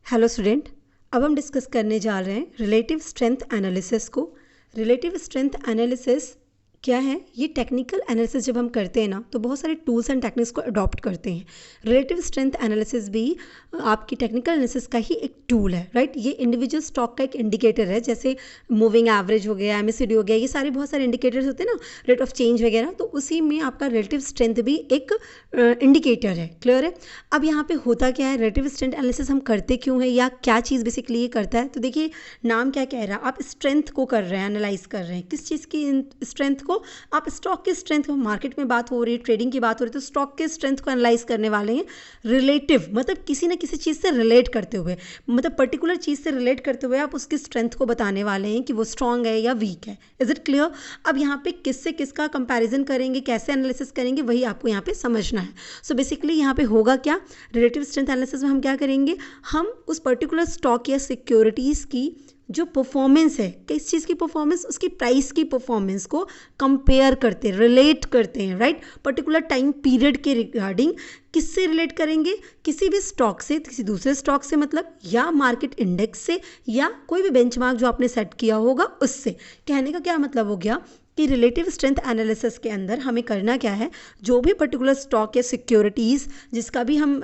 Hello student, अब हम discuss करने जा रहे हैं रिलेटिव स्ट्रेंथ एनालिसिस को। रिलेटिव स्ट्रेंथ एनालिसिस क्या है? ये टेक्निकल एनालिसिस जब हम करते हैं ना तो बहुत सारे टूल्स एंड टेक्निक्स को अडॉप्ट करते हैं। रिलेटिव स्ट्रेंथ एनालिसिस भी आपकी टेक्निकल एनालिसिस का ही एक टूल है, राइट। ये इंडिविजुअल स्टॉक का एक इंडिकेटर है, जैसे मूविंग एवरेज हो गया, एमएसीडी हो गया, ये सारे बहुत सारे इंडिकेटर्स होते हैं ना, रेट ऑफ चेंज वगैरह। तो उसी में आपका रिलेटिव स्ट्रेंथ भी एक इंडिकेटर है। क्लियर है? अब यहाँ पे होता क्या है, रिलेटिव स्ट्रेंथ एनालिसिस हम करते क्यों है या क्या चीज़ बेसिकली ये करता है? तो देखिए, नाम क्या कह रहा है, आप स्ट्रेंथ को कर रहे हैं, एनालाइज कर रहे हैं। किस चीज़ की स्ट्रेंथ को? आप स्टॉक की स्ट्रेंथ को, मार्केट में बात हो रही है, ट्रेडिंग की बात हो रही है, तो स्टॉक के स्ट्रेंथ को एनालाइज करने वाले हैं। रिलेटिव मतलब किसी ना किसी चीज़ से रिलेट करते हुए, मतलब पर्टिकुलर चीज़ से रिलेट करते हुए आप उसकी स्ट्रेंथ को बताने वाले हैं कि वो स्ट्रांग है या वीक है। Is it clear? अब यहाँ पे किससे किसका कंपैरिजन करेंगे, कैसे एनालिसिस करेंगे, वही आपको यहाँ पे समझना है। सो बेसिकली यहाँ पे होगा क्या, रिलेटिव स्ट्रेंथ एनालिसिस में हम क्या करेंगे, हम उस पर्टिकुलर स्टॉक या सिक्योरिटीज़ की जो परफॉर्मेंस है, किस चीज़ की परफॉर्मेंस, उसकी प्राइस की परफॉर्मेंस को कंपेयर करते हैं, रिलेट करते हैं, राइट। पर्टिकुलर टाइम पीरियड के रिगार्डिंग किससे रिलेट करेंगे? किसी भी स्टॉक से, किसी दूसरे स्टॉक से, मतलब या मार्केट इंडेक्स से या कोई भी बेंचमार्क जो आपने सेट किया होगा उससे। कहने का क्या मतलब हो गया कि रिलेटिव स्ट्रेंथ एनालिसिस के अंदर हमें करना क्या है, जो भी पर्टिकुलर स्टॉक या सिक्योरिटीज़ जिसका भी हम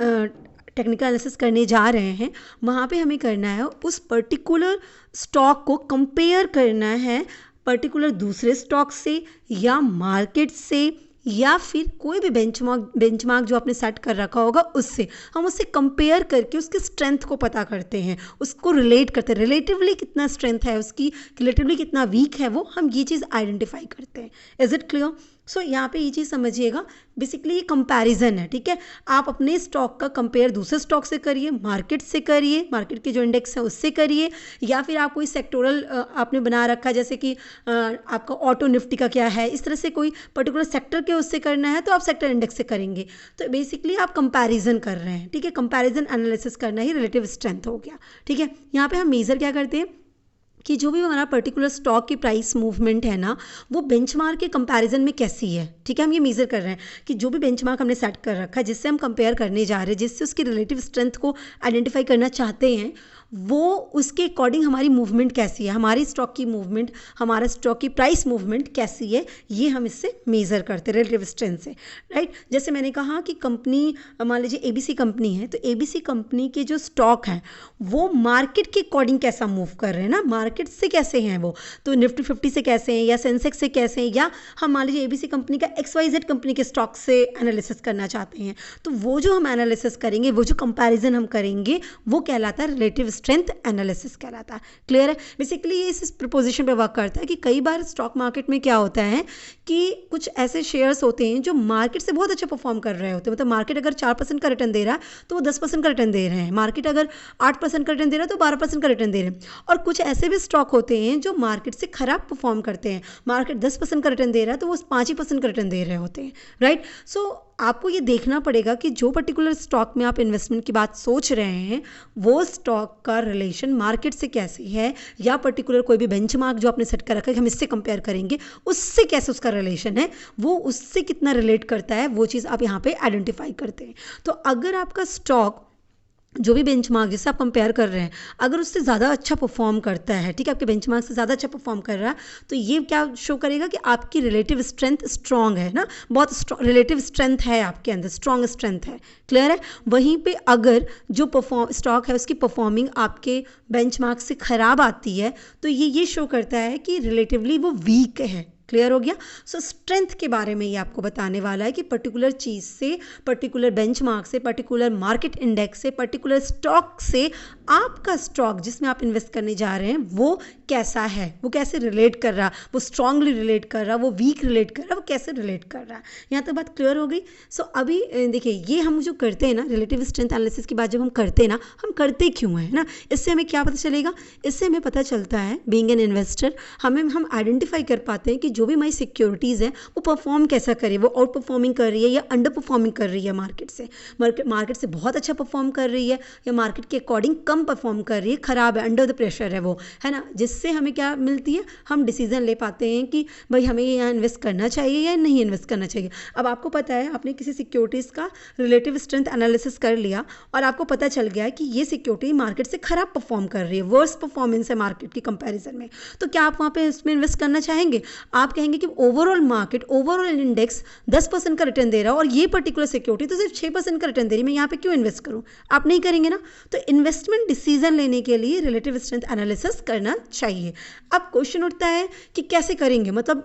टेक्निकल एनालिसिस करने जा रहे हैं, वहाँ पे हमें करना है उस पर्टिकुलर स्टॉक को कंपेयर करना है पर्टिकुलर दूसरे स्टॉक से या मार्केट से या फिर कोई भी बेंचमार्क जो आपने सेट कर रखा होगा उससे। हम उससे कंपेयर करके उसके स्ट्रेंथ को पता करते हैं, उसको रिलेट करते हैं, रिलेटिवली कितना स्ट्रेंथ है उसकी, रिलेटिवली कितना वीक है वो, हम ये चीज़ आइडेंटिफाई करते हैं। Is it clear? सो यहाँ पे ये चीज़ समझिएगा, बेसिकली ये कंपैरिजन है, ठीक है। आप अपने स्टॉक का कंपेयर दूसरे स्टॉक से करिए, मार्केट से करिए, मार्केट के जो इंडेक्स है उससे करिए, या फिर आप कोई सेक्टोरल आपने बना रखा है, जैसे कि आपका ऑटो निफ्टी का क्या है, इस तरह से कोई पर्टिकुलर सेक्टर के उससे करना है तो आप सेक्टर इंडेक्स से करेंगे। तो बेसिकली आप कंपैरिजन कर रहे हैं, ठीक है। कंपैरिजन एनालिसिस करना ही रिलेटिव स्ट्रेंथ हो गया, ठीक है। यहाँ पे हम मेजर क्या करते हैं कि जो भी हमारा पर्टिकुलर स्टॉक की प्राइस मूवमेंट है ना, वो बेंचमार्क के कंपैरिजन में कैसी है, ठीक है। हम ये मेजर कर रहे हैं कि जो भी बेंचमार्क हमने सेट कर रखा है, जिससे हम कंपेयर करने जा रहे हैं, जिससे उसकी रिलेटिव स्ट्रेंथ को आइडेंटिफाई करना चाहते हैं, वो उसके अकॉर्डिंग हमारी मूवमेंट कैसी है, हमारी स्टॉक की मूवमेंट, हमारा स्टॉक की प्राइस मूवमेंट कैसी है, ये हम इससे मेज़र करते हैं रिलेटिव स्ट्रेंथ से, राइट। जैसे मैंने कहा कि कंपनी, मान लीजिए एबीसी कंपनी है, तो एबीसी कंपनी के जो स्टॉक हैं वो मार्केट के अकॉर्डिंग कैसा मूव कर रहे हैं ना, मार्केट से कैसे हैं वो, तो निफ्टी 50 से कैसे हैं या सेंसेक्स से कैसे हैं, या हम मान लीजिए एबीसी कंपनी का XYZ कंपनी के स्टॉक से एनालिसिस करना चाहते हैं, तो वो जो हम एनालिसिस करेंगे, वो जो कंपैरिजन हम करेंगे, वो कहलाता है रिलेटिव स्ट्रेंथ एनालिसिस कहलाता है। क्लियर है? बेसिकली ये इस प्रपोजिशन पे वर्क करता है कि कई बार स्टॉक मार्केट में क्या होता है कि कुछ ऐसे शेयर्स होते हैं जो मार्केट से बहुत अच्छा परफॉर्म कर रहे होते हैं, मतलब मार्केट अगर 4% का रिटर्न दे रहा है तो वो 10% का रिटर्न दे रहे हैं, मार्केट अगर 8% का रिटर्न दे रहा है तो 12% का रिटर्न दे रहे हैं। और कुछ ऐसे भी स्टॉक होते हैं जो मार्केट से खराब परफॉर्म करते हैं, मार्केट 10% का रिटर्न दे रहा है तो वो 5% का रिटर्न दे रहे होते हैं, राइट। सो आपको ये देखना पड़ेगा कि जो पर्टिकुलर स्टॉक में आप इन्वेस्टमेंट की बात सोच रहे हैं, वो स्टॉक का रिलेशन मार्केट से कैसी है, या पर्टिकुलर कोई भी बेंचमार्क जो आपने सेट कर रखा है कि हम इससे कंपेयर करेंगे, उससे कैसे उसका रिलेशन है, वो उससे कितना रिलेट करता है, वो चीज़ आप यहाँ पे आइडेंटिफाई करते हैं। तो अगर आपका स्टॉक जो भी बेंचमार्क जिससे आप कंपेयर कर रहे हैं, अगर उससे ज़्यादा अच्छा परफॉर्म करता है, ठीक है, आपके बेंचमार्क से ज़्यादा अच्छा परफॉर्म कर रहा है, तो ये क्या शो करेगा कि आपकी रिलेटिव स्ट्रेंथ स्ट्रांग है ना, बहुत रिलेटिव स्ट्रेंथ है आपके अंदर, स्ट्रांग स्ट्रेंथ है। क्लियर है? वहीं पे अगर जो स्टॉक है उसकी परफॉर्मिंग आपके बेंचमार्क से ख़राब आती है, तो ये शो करता है कि रिलेटिवली वो वीक है। क्लियर हो गया? सो स्ट्रेंथ के बारे में ये आपको बताने वाला है कि पर्टिकुलर चीज़ से, पर्टिकुलर बेंचमार्क से, पर्टिकुलर मार्केट इंडेक्स से, पर्टिकुलर स्टॉक से आपका स्टॉक जिसमें आप इन्वेस्ट करने जा रहे हैं वो कैसा है, वो कैसे रिलेट कर रहा, वो स्ट्रांगली रिलेट कर रहा, वो वीक रिलेट कर रहा, वो कैसे रिलेट कर रहा है। यहाँ तक बात क्लियर हो गई? सो अभी देखिए, ये हम जो करते हैं ना, रिलेटिव स्ट्रेंथ एनालिसिस की बात जब हम करते हैं ना, हम करते क्यों हैं ना, इससे हमें क्या पता चलेगा, इससे हमें पता चलता है बीइंग एन इन्वेस्टर, हम आइडेंटिफाई कर पाते हैं कि जो भी हमारी सिक्योरिटीज़ हैं वो परफॉर्म कैसा करे, वो आउट परफॉर्मिंग कर रही है या अंडर परफॉर्मिंग कर रही है मार्केट से बहुत अच्छा परफॉर्म कर रही है या मार्केट के अकॉर्डिंग कम परफॉर्म कर रही है, ख़राब है, अंडर द प्रेशर है वो, है ना, जिससे हमें क्या मिलती है, हम डिसीजन ले पाते हैं कि भाई हमें यहाँ इन्वेस्ट करना चाहिए या नहीं इन्वेस्ट करना चाहिए। अब आपको पता है आपने किसी सिक्योरिटीज़ का रिलेटिव स्ट्रेंथ एनालिसिस कर लिया और आपको पता चल गया है कि ये सिक्योरिटी मार्केट से खराब परफॉर्म कर रही है, वर्स्ट परफॉर्मेंस है मार्केट की कंपैरिजन में, तो क्या आप वहाँ पे इसमें इन्वेस्ट करना चाहेंगे? आप कहेंगे कि ओवरऑल मार्केट, ओवरऑल इंडेक्स 10% का रिटर्न दे रहा है और ये पर्टिकुलर सिक्योरिटी तो सिर्फ 6% का रिटर्न दे रही है, मैं यहाँ पे क्यों इन्वेस्ट करूँ? आप नहीं करेंगे ना। तो इन्वेस्टमेंट डिसीजन लेने के लिए रिलेटिव स्ट्रेंथ एनालिसिस करना चाहिए। अब क्वेश्चन उठता है कि कैसे करेंगे, मतलब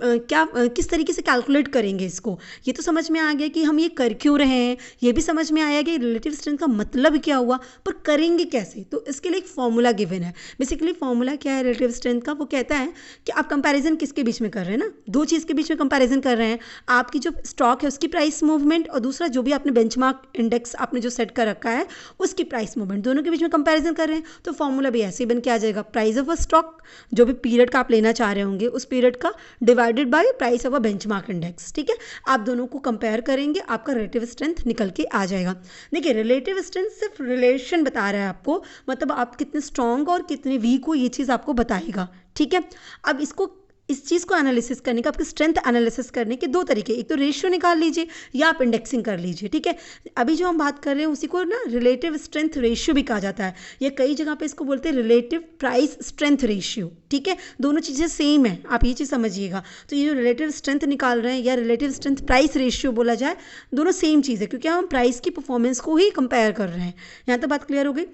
किस तरीके से कैलकुलेट करेंगे इसको। ये तो समझ में आ गया कि हम ये कर क्यों रहे हैं, ये भी समझ में आया कि रिलेटिव स्ट्रेंथ का मतलब क्या हुआ, पर करेंगे कैसे? तो इसके लिए एक फॉर्मूला गिवन है। बेसिकली फॉर्मूला क्या है रिलेटिव स्ट्रेंथ का? वो कहता है कि आप कंपैरिजन किसके बीच में कर रहे हैं ना, दो चीज़ के बीच में कंपैरिजन कर रहे हैं, आपकी जो स्टॉक है उसकी प्राइस मूवमेंट और दूसरा जो भी आपने बेंचमार्क इंडेक्स आपने जो सेट कर रखा है उसकी प्राइस मूवमेंट, दोनों के बीच में कंपैरिजन कर रहे हैं। तो फॉर्मूला भी ऐसे ही बन के आ जाएगा, प्राइस ऑफ अ स्टॉक, जो भी पीरियड का आप लेना चाह रहे होंगे उस पीरियड का, divided by price of a benchmark index. ठीक है, आप दोनों को कंपेयर करेंगे, आपका रिलेटिव स्ट्रेंथ निकल के आ जाएगा। देखिए रिलेटिव स्ट्रेंथ सिर्फ रिलेशन बता रहा है आपको, मतलब आप कितने स्ट्रॉन्ग और कितने वीक हो ये चीज़ आपको बताएगा। ठीक है, अब इस चीज़ को एनालिसिस करने का, आपके स्ट्रेंथ एनालिसिस करने के दो तरीके, एक तो रेशियो निकाल लीजिए या आप इंडेक्सिंग कर लीजिए। ठीक है, अभी जो हम बात कर रहे हैं उसी को ना रिलेटिव स्ट्रेंथ रेशियो भी कहा जाता है, या कई जगह पे इसको बोलते हैं रिलेटिव प्राइस स्ट्रेंथ रेशियो। ठीक है, दोनों चीज़ें सेम है, आप ये चीज़ समझिएगा। तो ये जो रिलेटिव स्ट्रेंथ निकाल रहे हैं या रिलेटिव स्ट्रेंथ प्राइस रेशियो बोला जाए, दोनों सेम चीज़ है, क्योंकि हम प्राइस की परफॉर्मेंस को ही कंपेयर कर रहे हैं। यहाँ तक बात क्लियर हो गई।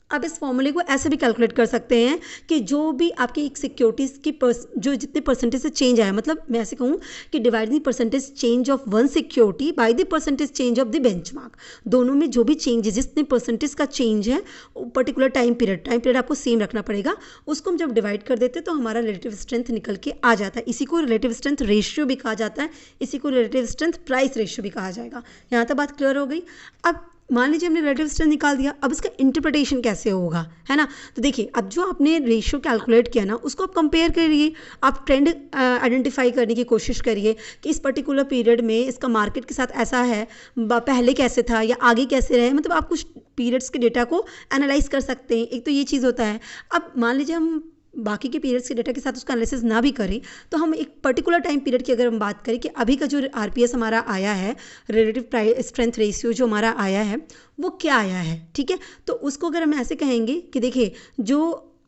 आप इस फॉर्मूले को ऐसे भी कैलकुलेट कर सकते हैं कि जो भी आपकी एक सिक्योरिटीज़ की जो जितने परसेंटेज से चेंज आया, मतलब मैं ऐसे कहूँ कि divide the percentage change of one security by the percentage change of the benchmark, दोनों में जो भी चेंज है, जितने परसेंटेज का चेंज है पर्टिकुलर टाइम पीरियड आपको सेम रखना पड़ेगा, उसको हम जब डिवाइड कर देते हैं तो हमारा रिलेटिव स्ट्रेंथ निकल के आ जाता है। इसी को रिलेटिव स्ट्रेंथ रेशियो भी कहा जाता है, इसी को रिलेटिव स्ट्रेंथ प्राइस रेशियो भी कहा जाएगा। यहाँ तक बात क्लियर हो गई। अब मान लीजिए हमने रिलेटिव स्ट्रेंथ निकाल दिया, अब इसका इंटरप्रिटेशन कैसे होगा, है ना। तो देखिए अब जो आपने रेशियो कैलकुलेट किया ना उसको आप कंपेयर करिए, आप ट्रेंड आइडेंटिफाई करने की कोशिश करिए कि इस पर्टिकुलर पीरियड में इसका मार्केट के साथ ऐसा है, पहले कैसे था या आगे कैसे रहे, मतलब आप कुछ पीरियड्स के डेटा को एनालाइज कर सकते हैं। एक तो ये चीज़ होता है। अब मान लीजिए हम बाकी के पीरियड्स के डेटा के साथ उसका एनालिसिस ना भी करें, तो हम एक पर्टिकुलर टाइम पीरियड की अगर हम बात करें कि अभी का जो आरपीएस हमारा आया है, रिलेटिव प्राइस स्ट्रेंथ रेशियो जो हमारा आया है वो क्या आया है। ठीक है, तो उसको अगर हम ऐसे कहेंगे कि देखिए जो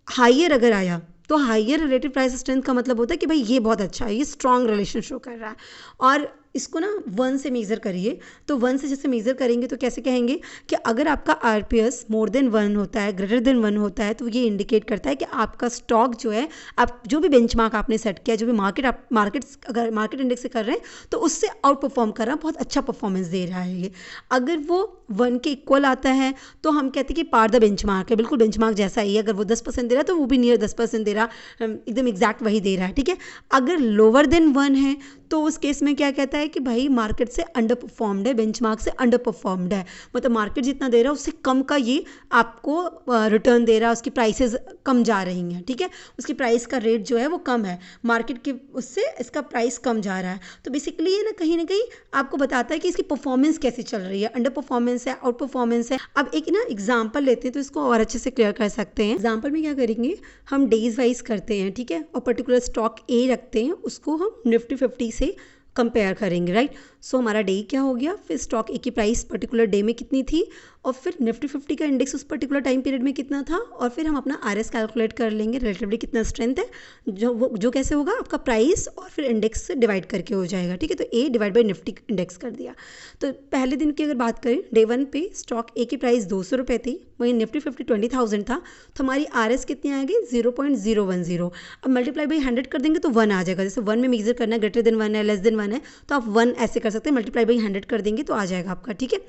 हाइयर अगर आया तो हाइयर रिलेटिव प्राइस स्ट्रेंथ का मतलब होता है कि भाई ये बहुत अच्छा है, ये स्ट्रॉन्ग रिलेशन शो कर रहा है। और इसको ना 1 से मेज़र करिए, तो 1 से जैसे मेज़र करेंगे तो कैसे कहेंगे कि अगर आपका आरपीएस मोर देन 1 होता है, ग्रेटर देन 1 होता है, तो ये इंडिकेट करता है कि आपका स्टॉक जो है, आप जो भी बेंचमार्क आपने सेट किया, जो भी अगर मार्केट इंडेक्स से कर रहे हैं तो उससे आउट परफॉर्म कर रहा है, बहुत अच्छा परफॉर्मेंस दे रहा है ये। अगर वो 1 के इक्वल आता है तो हम कहते हैं कि पार द बेंचमार्क है, बिल्कुल बेंचमार्क जैसा ही है। अगर वो 10% दे रहा है तो वो भी नियर 10% दे रहा, एकदम एग्जैक्ट वही दे रहा है। ठीक है, अगर लोअर देन 1 है तो उस केस में क्या कहता है कि भाई मार्केट से अंडर परफॉर्म्ड है, बेंचमार्क से अंडर परफॉर्म्ड है, मतलब मार्केट जितना दे रहा है उससे कम का ये आपको रिटर्न दे रहा है, उसकी प्राइसेस कम जा रही हैं। ठीक है, उसकी प्राइस का रेट जो है वो कम है, मार्केट के उससे इसका प्राइस कम जा रहा है। तो बेसिकली ये ना कहीं आपको बताता है कि इसकी परफॉर्मेंस कैसी चल रही है, अंडर परफॉर्मेंस है, आउट परफॉर्मेंस है। अब एक ना एग्जाम्पल लेते हैं तो इसको और अच्छे से क्लियर कर सकते हैं। एग्जाम्पल में क्या करेंगे, हम डेज वाइज करते हैं। ठीक है, और पर्टिकुलर स्टॉक ए रखते हैं, उसको हम निफ्टी 50 से कंपेयर करेंगे, राइट। सो हमारा डे क्या हो गया, फिर स्टॉक ए की प्राइस पर्टिकुलर डे में कितनी थी और फिर निफ्टी 50 का इंडेक्स उस पर्टिकुलर टाइम पीरियड में कितना था, और फिर हम अपना आरएस कैलकुलेट कर लेंगे, रिलेटिवली कितना स्ट्रेंथ है, जो कैसे होगा, आपका प्राइस और फिर इंडेक्स से डिवाइड करके हो जाएगा। ठीक है, तो ए डिवाइड बाई निफ्टी इंडेक्स कर दिया। तो पहले दिन की अगर बात करें, डे 1 पे स्टॉक ए की प्राइस 200 रुपये थी, वहीं निफ्टी 50 20,000 था, तो हमारी आरएस कितनी आ गई 0.010। अब मल्टीप्लाई बाई 100 कर देंगे तो 1 आ जाएगा। जैसे 1 में मेजर करना है, ग्रेटर देन 1 है, लेस देन 1 है, तो आप 1 ऐसे कर सकते हैं, मल्टीप्लाई बाई 100 कर देंगे तो आ जाएगा आपका। ठीक है,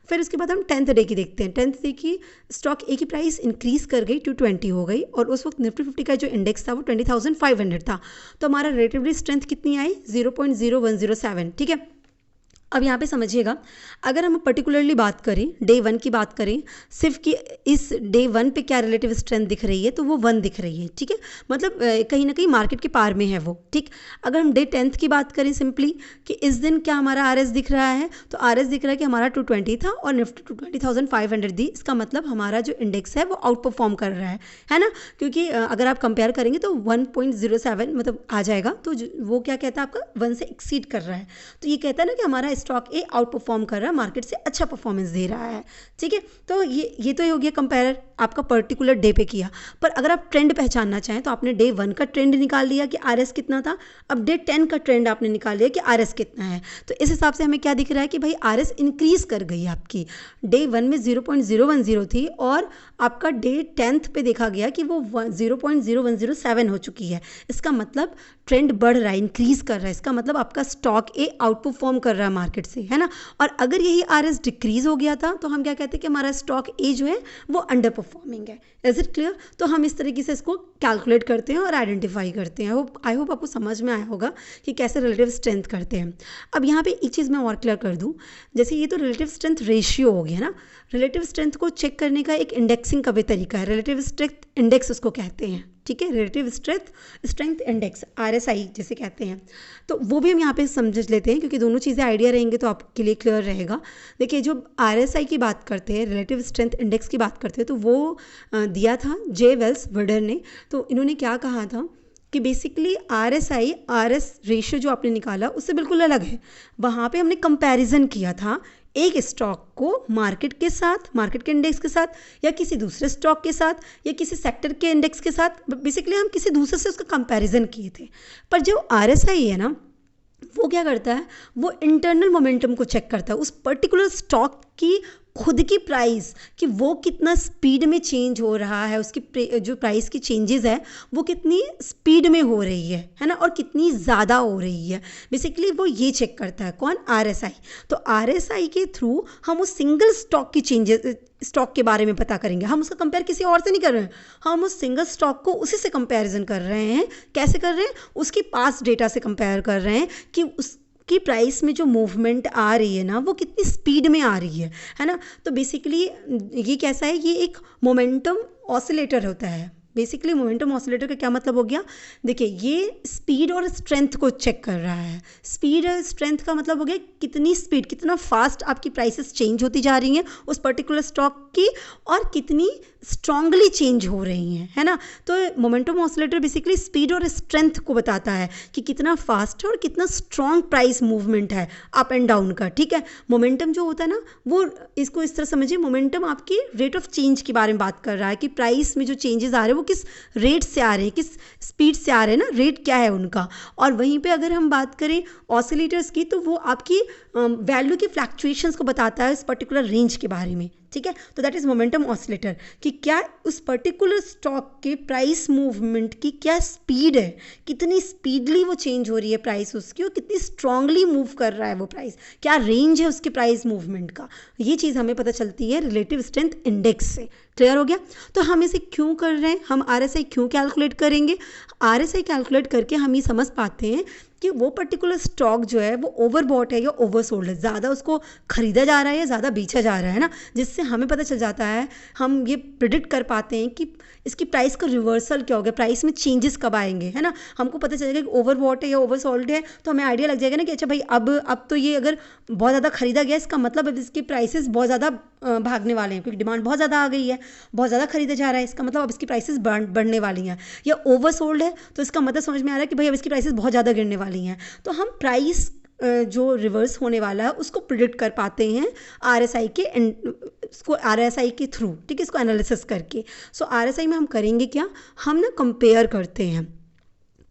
फिर उसके बाद हम 10th डे की देखते हैं। 10th डे की स्टॉक ए की प्राइस इंक्रीज़ कर गई 220 हो गई, और उस वक्त निफ्टी 50 का जो इंडेक्स था वो 20,500 था, तो हमारा रिलेटिवली स्ट्रेंथ कितनी आई 0.0107। ठीक है, अब यहाँ पे समझिएगा, अगर हम पर्टिकुलरली बात करें डे 1 की बात करें सिर्फ कि इस डे 1 पे क्या रिलेटिव स्ट्रेंथ दिख रही है, तो वो 1 दिख रही है, ठीक है, मतलब कहीं ना कहीं मार्केट के पार में है वो, ठीक। अगर हम डे 10 की बात करें सिंपली कि इस दिन क्या हमारा आरएस दिख रहा है, तो आरएस दिख रहा है कि हमारा 220 था और निफ्टी 220,500 दी। इसका मतलब हमारा जो इंडेक्स है वो आउट परफॉर्म कर रहा है ना, क्योंकि अगर आप कंपेयर करेंगे तो 1.07 मतलब आ जाएगा, तो वो क्या कहता है आपका 1 से एक्सीड कर रहा है, तो ये कहता है ना कि हमारा स्टॉक ए आउट परफॉर्म कर रहा है, मार्केट से अच्छा परफॉर्मेंस दे रहा है, ठीक है। तो ये तो हो गया कंपेयर आपका पर्टिकुलर डे पे किया। पर अगर आप ट्रेंड पहचानना चाहें तो आपने डे 1 का ट्रेंड निकाल लिया कि आरएस कितना था, अब डे 10 का ट्रेंड आपने निकाल लिया कि आरएस कितना है, तो इस हिसाब से हमें क्या दिख रहा है कि भाई आरएस इंक्रीज कर गई आपकी। डे 1 में 0.010 थी और आपका डे 10th पे देखा गया कि वो 0.0107 हो चुकी है। इसका मतलब ट्रेंड बढ़ रहा है, इंक्रीज कर रहा है, इसका मतलब आपका स्टॉक ए आउट परफॉर्म कर रहा है मार्केट से, है ना। और अगर यही आरएस डिक्रीज हो गया था तो हम क्या कहते हैं कि हमारा स्टॉक ए जो है वो अंडर परफॉर्मिंग है। Is it clear? तो हम इस तरीके से इसको कैलकुलेट करते हैं और आइडेंटिफाई करते हैं। आई होप आपको समझ में आया होगा कि कैसे रिलेटिव स्ट्रेंथ करते हैं। अब यहाँ पे एक चीज़ मैं और क्लियर कर दूँ, जैसे ये तो रिलेटिव स्ट्रेंथ रेशियो हो गया ना, रिलेटिव स्ट्रेंथ को चेक करने का एक इंडेक्सिंग का भी तरीका है, रिलेटिव स्ट्रेंथ इंडेक्स उसको कहते हैं, ठीक है, रिलेटिव स्ट्रेंथ इंडेक्स RSI जिसे कहते हैं। तो वो भी हम यहाँ पे समझ लेते हैं, क्योंकि दोनों चीज़ें आइडिया रहेंगे तो आपके लिए क्लियर रहेगा। देखिए, जो RSI की बात करते हैं, रिलेटिव स्ट्रेंथ इंडेक्स की बात करते हैं, तो वो दिया था जे वेल्स विडर ने। तो इन्होंने क्या कहा था कि बेसिकली RSI RS रेशियो जो आपने निकाला उससे बिल्कुल अलग है। वहाँ पे हमने कंपैरिजन किया था एक स्टॉक को मार्केट के साथ, मार्केट के इंडेक्स के साथ, या किसी दूसरे स्टॉक के साथ, या किसी सेक्टर के इंडेक्स के साथ, बेसिकली हम किसी दूसरे से उसका कंपैरिजन किए थे। पर जो RSI है ना, वो क्या करता है, वो इंटरनल मोमेंटम को चेक करता है, उस पर्टिकुलर स्टॉक की खुद की प्राइस कि वो कितना स्पीड में चेंज हो रहा है, उसकी जो प्राइस की चेंजेस है वो कितनी स्पीड में हो रही है ना, और कितनी ज़्यादा हो रही है। बेसिकली वो ये चेक करता है, कौन? RSI। तो RSI के थ्रू हम उस सिंगल स्टॉक की चेंजेस, स्टॉक के बारे में पता करेंगे। हम उसका कंपेयर किसी और से नहीं कर रहे हैं, हम उस सिंगल स्टॉक को उसी से कंपैरिजन कर रहे हैं। कैसे कर रहे हैं? उसकी पास्ट डेटा से कंपेयर कर रहे हैं कि उसकी प्राइस में जो मूवमेंट आ रही है ना, वो कितनी स्पीड में आ रही है ना। तो बेसिकली ये कैसा है, ये एक मोमेंटम ऑसिलेटर होता है। बेसिकली मोमेंटम ऑसिलेटर का क्या मतलब हो गया? देखिए, ये स्पीड और स्ट्रेंथ को चेक कर रहा है। स्पीड और स्ट्रेंथ का मतलब हो गया कितनी स्पीड, कितना फास्ट आपकी प्राइसेस चेंज होती जा रही हैं उस पर्टिकुलर स्टॉक की, और कितनी स्ट्रांगली चेंज हो रही हैं, है ना। तो मोमेंटम ऑसिलेटर बेसिकली स्पीड और स्ट्रेंथ को बताता है कि कितना फास्ट है और कितना स्ट्रांग प्राइस मूवमेंट है अप एंड डाउन का, ठीक है। मोमेंटम जो होता है ना, वो इसको इस तरह समझिए, मोमेंटम आपकी रेट ऑफ चेंज के बारे में बात कर रहा है कि प्राइस में जो चेंजेस आ रहे हैं वो किस रेट से आ रहे हैं, किस स्पीड से आ रहे हैं ना, रेट क्या है उनका। और वहीं पे अगर हम बात करें ऑसिलेटर्स की, तो वो आपकी वैल्यू की फ्लैक्चुएशंस को बताता है इस पर्टिकुलर रेंज के बारे में, ठीक है। तो दैट इज़ मोमेंटम ऑसिलेटर, कि क्या उस पर्टिकुलर स्टॉक के प्राइस मूवमेंट की क्या स्पीड है, कितनी स्पीडली वो चेंज हो रही है प्राइस उसकी, और कितनी स्ट्रांगली मूव कर रहा है वो प्राइस, क्या रेंज है उसके प्राइस मूवमेंट का। ये चीज़ हमें पता चलती है रिलेटिव स्ट्रेंथ इंडेक्स से। क्लियर हो गया? तो हम इसे क्यों कर रहे हैं, हम RSI क्यों कैलकुलेट करेंगे? RSI कैलकुलेट करके हम ये समझ पाते हैं कि वो पर्टिकुलर स्टॉक जो है वो ओवरबॉट है या ओवरसोल्ड है, ज़्यादा उसको खरीदा जा रहा है या ज़्यादा बेचा जा रहा है ना, जिससे हमें पता चल जाता है, हम ये प्रिडिक्ट कर पाते हैं कि इसकी प्राइस का रिवर्सल क्या हो गया, प्राइस में चेंजेस कब आएंगे, है ना। हमको पता चलेगा कि ओवरबॉट है या ओवरसोल्ड है, तो हमें आइडिया लग जाएगा ना कि अच्छा भाई अब तो ये अगर बहुत ज़्यादा खरीदा गया, इसका मतलब अब इसकी प्राइसेस बहुत ज़्यादा भागने वाले हैं, क्योंकि डिमांड बहुत ज़्यादा आ गई है, बहुत ज़्यादा खरीदा जा रहा है, इसका मतलब अब इसकी प्राइसेस बढ़ने वाली हैं। या ओवरसोल्ड है तो इसका मतलब समझ में आ रहा है कि भाई अब इसकी प्राइसेस बहुत ज़्यादा गिरने वाली हैं। तो हम प्राइस जो रिवर्स होने वाला है उसको प्रिडिक्ट कर पाते हैं RSI के थ्रू, ठीक है, इसको एनालिसिस करके। सो RSI में हम करेंगे क्या, हम ना कंपेयर करते हैं।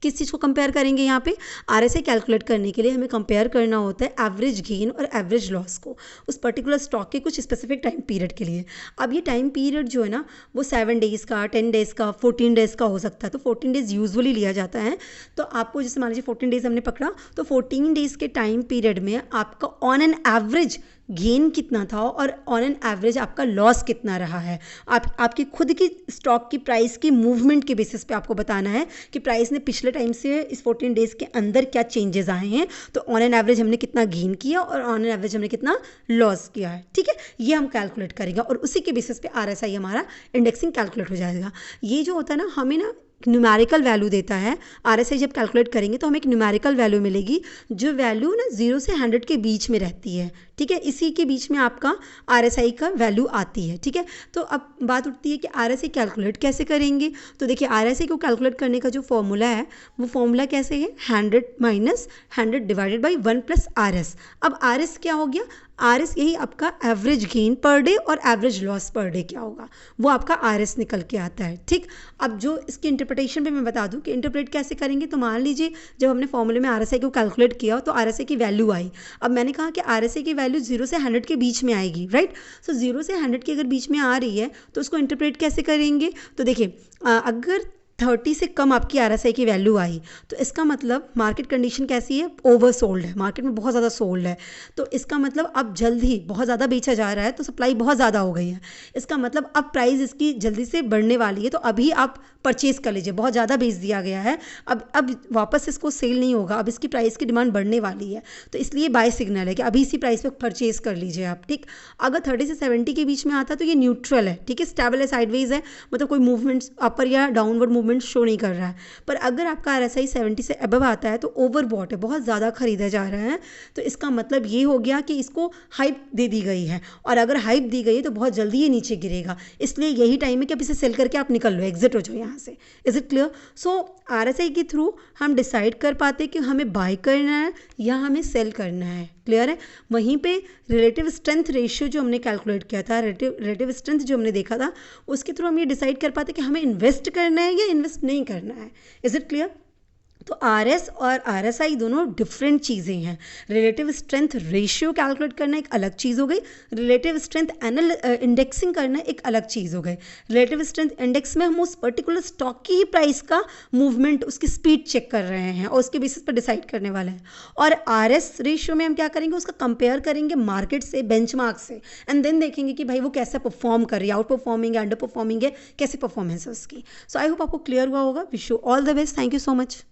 किस चीज़ को कंपेयर करेंगे? यहाँ पे RSI कैलकुलेट करने के लिए हमें कंपेयर करना होता है एवरेज गेन और एवरेज लॉस को उस पर्टिकुलर स्टॉक के कुछ स्पेसिफिक टाइम पीरियड के लिए। अब ये टाइम पीरियड जो है ना, वो 7 डेज़ का, 10 डेज़ का, 14 डेज़ का हो सकता है। तो 14 डेज़ यूजुअली लिया जाता है। तो आपको जैसे मान लीजिए 14 डेज़ हमने पकड़ा, तो 14 डेज़ के टाइम पीरियड में आपका ऑन एन एवरेज गेन कितना था और ऑन एन एवरेज आपका लॉस कितना रहा है। आपकी खुद की स्टॉक की प्राइस की मूवमेंट के बेसिस पे आपको बताना है कि प्राइस ने पिछले टाइम से इस 14 डेज़ के अंदर क्या चेंजेस आए हैं, तो ऑन एन एवरेज हमने कितना गेन किया और ऑन एन एवरेज हमने कितना लॉस किया है। ठीक है, ये हम कैलकुलेट करेंगे और उसी के बेसिस पे RSI हमारा इंडेक्सिंग कैलकुलेट हो जाएगा। ये जो होता है ना, हमें ना न्यूमेरिकल वैल्यू देता है। RSI जब कैलकुलेट करेंगे तो हमें एक न्यूमेरिकल वैल्यू मिलेगी, जो वैल्यू ना 0 से 100 के बीच में रहती है। ठीक है, इसी के बीच में आपका RSI का वैल्यू आती है। ठीक है, तो अब बात उठती है कि RSI कैलकुलेट कैसे करेंगे। तो देखिए, RSI को कैलकुलेट करने का जो फॉर्मूला है वो फॉर्मूला कैसे है, 100 minus 100 divided by 1 plus RS। अब RS क्या हो गया, RS यही आपका एवरेज गेन पर डे और एवरेज लॉस पर डे क्या होगा, वो आपका RS निकल के आता है। ठीक, अब जो इसकी इंटरप्रिटेशन पे मैं बता दूं कि इंटरप्रेट कैसे करेंगे। तो मान लीजिए जब हमने फॉर्मूले में RSI को कैलकुलेट किया तो RSI की वैल्यू आई। अब मैंने कहा कि RSI की वैल्यू 0 से 100 के बीच में आएगी, राइट। सो 0 से 100 के अगर बीच में आ रही है तो उसको इंटरप्रेट कैसे करेंगे। तो देखिए, अगर 30 से कम आपकी RSI की वैल्यू आई तो इसका मतलब मार्केट कंडीशन कैसी है, ओवर सोल्ड है, मार्केट में बहुत ज़्यादा सोल्ड है। तो इसका मतलब अब जल्द ही बहुत ज़्यादा बेचा जा रहा है, तो सप्लाई बहुत ज़्यादा हो गई है। इसका मतलब अब प्राइस इसकी जल्दी से बढ़ने वाली है, तो अभी आप परचेज कर लीजिए, बहुत ज़्यादा बेच दिया गया है, अब वापस इसको सेल नहीं होगा, अब इसकी प्राइस की डिमांड बढ़ने वाली है। तो इसलिए बाय सिग्नल है कि अभी इसी प्राइस पे परचेज कर लीजिए आप। ठीक, अगर 30 से 70 के बीच में आता है तो ये न्यूट्रल है। ठीक है, स्टेबल है, साइडवेज है, मतलब कोई मूवमेंट्स अपर या डाउनवर्ड मूवमेंट शो नहीं कर रहा है। पर अगर आपका RSI 70 से अबव आता है तो ओवरबॉट है, बहुत ज़्यादा खरीदा जा रहा है। तो इसका मतलब ये हो गया कि इसको हाइप दे दी गई है, और अगर हाइप दी गई है तो बहुत जल्दी ये नीचे गिरेगा। इसलिए यही टाइम है कि अब इसे सेल करके आप निकल लो, एग्जिट हो जाओ यहाँ से। Is it clear. So RSI के थ्रू हम डिसाइड कर पाते कि हमें बाय करना है या हमें सेल करना है। क्लियर है। वहीं पे रिलेटिव स्ट्रेंथ रेशियो जो हमने कैलकुलेट किया था, रिलेटिव स्ट्रेंथ जो हमने देखा था, उसके थ्रू हम ये डिसाइड कर पाते कि हमें इन्वेस्ट करना है या इन्वेस्ट नहीं करना है। Is it clear. तो RS और RSI दोनों डिफरेंट चीज़ें हैं। रिलेटिव स्ट्रेंथ रेशियो कैलकुलेट करना एक अलग चीज़ हो गई, रिलेटिव स्ट्रेंथ इंडेक्सिंग करना एक अलग चीज़ हो गई। रिलेटिव स्ट्रेंथ इंडेक्स में हम उस पर्टिकुलर स्टॉक की ही प्राइस का मूवमेंट, उसकी स्पीड चेक कर रहे हैं और उसके बेसिस पर डिसाइड करने वाले हैं। और RS रेशियो में हम क्या करेंगे, उसका कंपेयर करेंगे मार्केट से, बेंचमार्क से, एंड देन देखेंगे कि भाई वो कैसे परफॉर्म कर रही है, आउट परफॉर्मिंग है, अंडर परफॉर्मिंग है, कैसी परफॉर्मेंस है उसकी। सो आई होप आपको क्लियर हुआ होगा। Wish you all the best. Thank you so much.